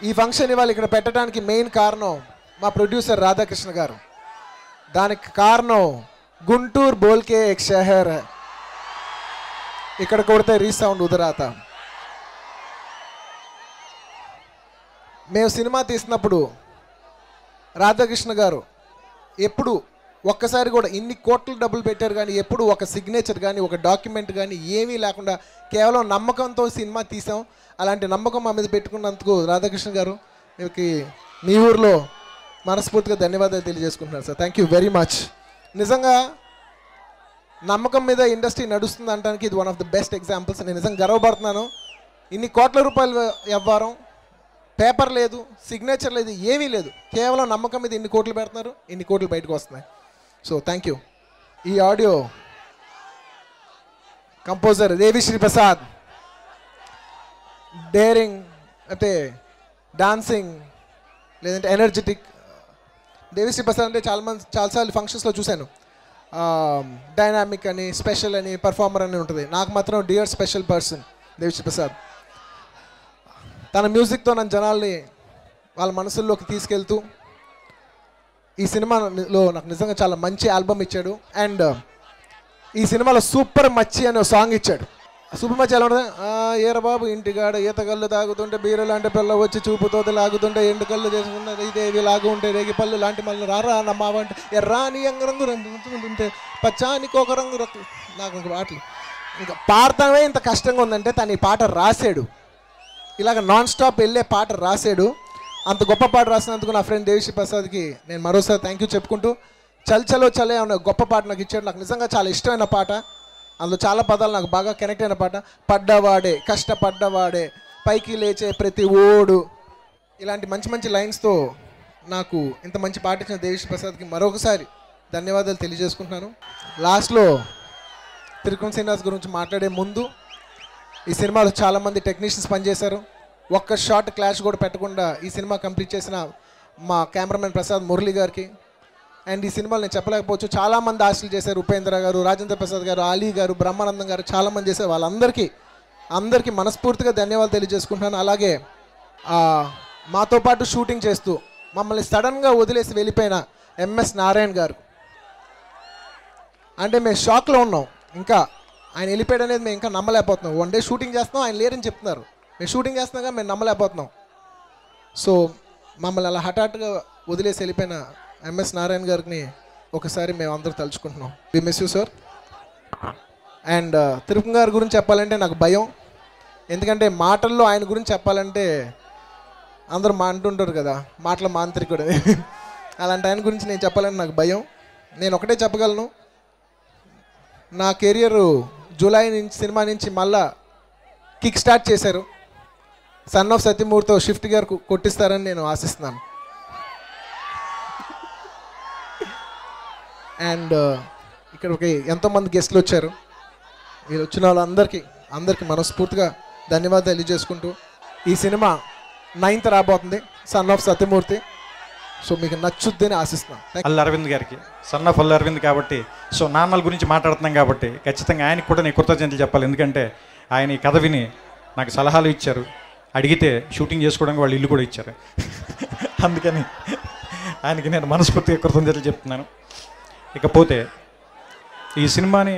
ఈ ఫంక్షన్ ఇవాళ ఇక్కడ పెట్టడానికి మెయిన్ కారణం మా ప్రొడ్యూసర్ రాధాకృష్ణ గారు. దానికి కారణం గుంటూరు బోల్కే ఎక్ షహర్ హై, ఇక్కడ కొడితే రీసౌండ్ ఉదరాత. మేము సినిమా తీసినప్పుడు రాధాకృష్ణ గారు ఎప్పుడు ఒక్కసారి కూడా ఇన్ని కోట్ల డబ్బులు పెట్టారు కానీ ఎప్పుడు ఒక సిగ్నేచర్ కానీ ఒక డాక్యుమెంట్ కానీ ఏమీ లేకుండా కేవలం నమ్మకంతో సినిమా తీసాం. అలాంటి నమ్మకం మా మీద పెట్టుకున్నందుకు రాధాకృష్ణ గారు మీకు మీ ఊర్లో మనస్ఫూర్తిగా ధన్యవాదాలు తెలియజేసుకుంటున్నారు sir. Thank you very much. నిజంగా నమ్మకం మీద ఇండస్ట్రీ నడుస్తుంది అనడానికి ఇది one of the best examples. నేను నిజంగా గర్వపడుతున్నాను. ఇన్ని కోట్ల రూపాయలు వ్యవహారం, పేపర్ లేదు, సిగ్నేచర్ లేదు, ఏమీ లేదు, కేవలం నమ్మకం మీద ఇన్ని కోట్లు పెడుతున్నారు, ఇన్ని కోట్లు బయటకు వస్తున్నాయి. So thank you. ఈ audio composer Devi Sri Prasad, daring అంటే డాన్సింగ్ లేదంటే ఎనర్జెటిక్. దేవిశ్రీ ప్రసాద్ అంటే చాలాసార్లు ఫంక్షన్స్లో చూశాను. డైనామిక్ అని, స్పెషల్ అని, పర్ఫార్మర్ అని ఉంటుంది. నాకు మాత్రం dear special person Devi Sri Prasad. తన మ్యూజిక్తో నన్ను జనాల్ని వాళ్ళ మనసుల్లోకి తీసుకెళ్తూ ఈ సినిమాలో నాకు నిజంగా చాలా మంచి ఆల్బమ్ ఇచ్చాడు. అండ్ ఈ సినిమాలో సూపర్ మచ్చి అనే సాంగ్ ఇచ్చాడు. సూపర్ మచ్చి ఎలా ఉంటుంది? ఏర బాబు ఇంటికాడ ఈత కళ్ళు తాగుతుంటే బీర లాంటి పిల్ల వచ్చి చూపుతో లాగుతుంటే ఎండు కళ్ళు చేసుకుంటే ఇదేవి లాగు ఉంటే రేగి పళ్ళు లాంటి మళ్ళీ రారా నమ్మావంటే ఎర్రాని రంగు రంగుంటే పచ్చానికి ఒక రంగు రక్కు. నాకు ఇంక పాటలు ఇంకా పాడతామే ఇంత కష్టంగా ఉందంటే తను ఈ పాట రాశాడు. ఇలాగ నాన్ స్టాప్ వెళ్ళే పాట రాశాడు. అంత గొప్ప పాట రాసినందుకు నా ఫ్రెండ్ దేవిశ్రీ ప్రసాద్కి నేను మరోసారి థ్యాంక్ యూ చెప్పుకుంటూ, చల్ చలో చలే అనే గొప్ప పాట నాకు ఇచ్చాడు. నాకు నిజంగా చాలా ఇష్టమైన పాట. అందులో చాలా పదాలు నాకు బాగా కనెక్ట్ అయిన పాట. పడ్డవాడే కష్టపడ్డవాడే పైకి లేచే ప్రతి ఓడు, ఇలాంటి మంచి మంచి లైన్స్తో నాకు ఇంత మంచి పాట ఇచ్చిన దేవిశ్రీ ప్రసాద్కి మరొకసారి ధన్యవాదాలు తెలియజేసుకుంటున్నాను. లాస్ట్లో త్రికం శ్రీనివాస్ గురించి మాట్లాడే ముందు, ఈ సినిమాలో చాలామంది టెక్నీషియన్స్ పనిచేశారు. ఒక్క షార్ట్ క్లాష్ కూడా పెట్టకుండా ఈ సినిమా కంప్లీట్ చేసిన మా కెమెరామెన్ ప్రసాద్ మురళి గారికి, అండ్ ఈ సినిమాలు నేను చెప్పలేకపోవచ్చు చాలామంది ఆశలు చేశారు. ఉపేంద్ర గారు, రాజేంద్ర ప్రసాద్ గారు, అలీ గారు, బ్రహ్మానందం గారు చాలామంది చేశారు. వాళ్ళందరికీ మనస్ఫూర్తిగా ధన్యవాదాలు తెలియజేసుకుంటున్నాను. అలాగే మాతో పాటు షూటింగ్ చేస్తూ మమ్మల్ని సడన్గా వదిలేసి వెళ్ళిపోయిన ఎంఎస్ నారాయణ గారు, అంటే మేము షాక్లో ఉన్నాం. ఇంకా ఆయన వెళ్ళిపోయాడు అనేది మేము ఇంకా నమ్మలేకపోతున్నాం. వన్ డే షూటింగ్ చేస్తున్నాం, ఆయన లేరని చెప్తున్నారు. మేము షూటింగ్ చేస్తున్నాం మేము నమ్మలేకపోతున్నాం. సో మమ్మల్ని అలా హఠాత్తుగా వదిలేసి వెళ్ళిపోయిన ఎంఎస్ నారాయణ గారిని ఒకసారి మేము అందరూ తలుచుకుంటున్నాం. We miss you sir. And Tirupati గారి గురించి చెప్పాలంటే నాకు భయం. ఎందుకంటే మాటల్లో ఆయన గురించి చెప్పాలంటే అందరూ అంటుంటారు కదా మాటల మాంత్రికుడు. అలాంటి ఆయన గురించి నేను చెప్పాలంటే నాకు భయం. నేను ఒకటే చెప్పగలను, నా కెరియరు జూలై నుంచి సినిమా నుంచి మళ్ళా కిక్ స్టార్ట్ చేశారు. సన్ ఆఫ్ సత్యమూర్తితో షిఫ్ట్ గారు కొట్టిస్తారని నేను ఆశిస్తున్నాను. అండ్ ఇక్కడికి ఎంతోమంది గెస్ట్లు వచ్చారు. వీళ్ళు వచ్చిన వాళ్ళందరికీ మనస్ఫూర్తిగా ధన్యవాదాలు తెలియజేసుకుంటూ, ఈ సినిమా 9th రాబోతుంది, సన్ ఆఫ్ సత్యమూర్తి. సో మీకు నచ్చుద్దని ఆశిస్తున్నాను. అల్లు అరవింద్ గారికి, సన్ ఆఫ్ అల్లు అరవింద్ కాబట్టి, సో నాన్నల గురించి మాట్లాడుతున్నాం కాబట్టి ఖచ్చితంగా ఆయనకు కూడా నేను కృతజ్ఞతలు చెప్పాలి. ఎందుకంటే ఆయన ఈ కథ విని నాకు సలహాలు ఇచ్చారు, అడిగితే షూటింగ్ చేసుకోవడానికి వాళ్ళు ఇల్లు కూడా ఇచ్చారు. అందుకని ఆయనకి నేను మనస్ఫూర్తిగా కృతజ్ఞతలు చెప్తున్నాను. ఇకపోతే ఈ సినిమాని